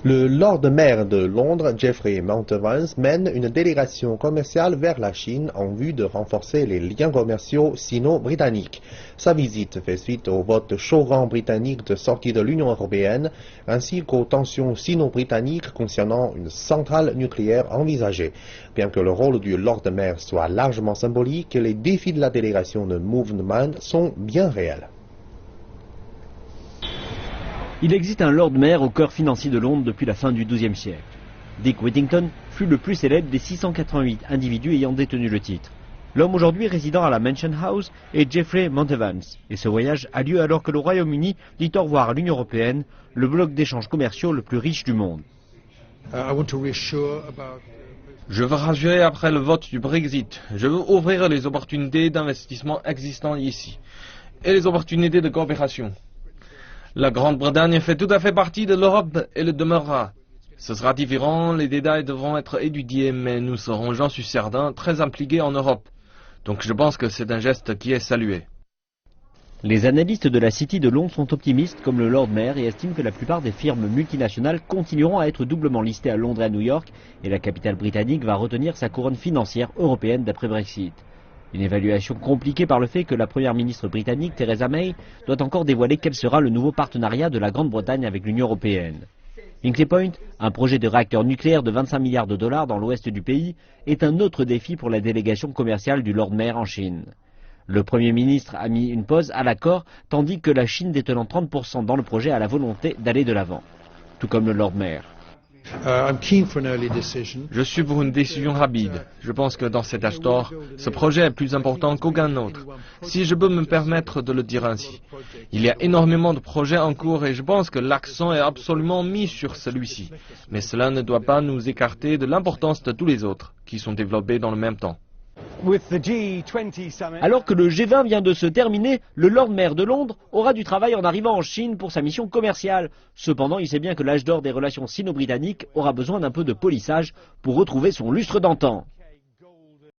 Le Lord Mayor de Londres, Geoffrey Mountevans, mène une délégation commerciale vers la Chine en vue de renforcer les liens commerciaux sino-britanniques. Sa visite fait suite au vote chauvin britannique de sortie de l'Union européenne, ainsi qu'aux tensions sino-britanniques concernant une centrale nucléaire envisagée. Bien que le rôle du Lord Mayor soit largement symbolique, les défis de la délégation de Movement sont bien réels. Il existe un Lord Mayor au cœur financier de Londres depuis la fin du XIIe siècle. Dick Whittington fut le plus célèbre des 688 individus ayant détenu le titre. L'homme aujourd'hui résidant à la Mansion House est Geoffrey Mountevans. Et ce voyage a lieu alors que le Royaume-Uni dit au revoir à l'Union européenne, le bloc d'échanges commerciaux le plus riche du monde. Je veux rassurer après le vote du Brexit. Je veux ouvrir les opportunités d'investissement existantes ici et les opportunités de coopération. La Grande-Bretagne fait tout à fait partie de l'Europe et le demeurera. Ce sera différent, les détails devront être étudiés, mais nous serons, j'en suis certain, très impliqués en Europe. Donc je pense que c'est un geste qui est salué. Les analystes de la City de Londres sont optimistes comme le Lord Mayor et estiment que la plupart des firmes multinationales continueront à être doublement listées à Londres et à New York et la capitale britannique va retenir sa couronne financière européenne d'après Brexit. Une évaluation compliquée par le fait que la première ministre britannique, Theresa May, doit encore dévoiler quel sera le nouveau partenariat de la Grande-Bretagne avec l'Union européenne. Hinkley Point, un projet de réacteur nucléaire de 25 milliards de dollars dans l'ouest du pays, est un autre défi pour la délégation commerciale du Lord Mayor en Chine. Le Premier ministre a mis une pause à l'accord, tandis que la Chine détenant 30% dans le projet a la volonté d'aller de l'avant. Tout comme le Lord Mayor. Je suis pour une décision rapide. Je pense que dans cet âge d'or, ce projet est plus important qu'aucun autre, si je peux me permettre de le dire ainsi. Il y a énormément de projets en cours et je pense que l'accent est absolument mis sur celui-ci. Mais cela ne doit pas nous écarter de l'importance de tous les autres, qui sont développés dans le même temps. Alors que le G20 vient de se terminer, le Lord Mayor de Londres aura du travail en arrivant en Chine pour sa mission commerciale. Cependant, il sait bien que l'âge d'or des relations sino-britanniques aura besoin d'un peu de polissage pour retrouver son lustre d'antan.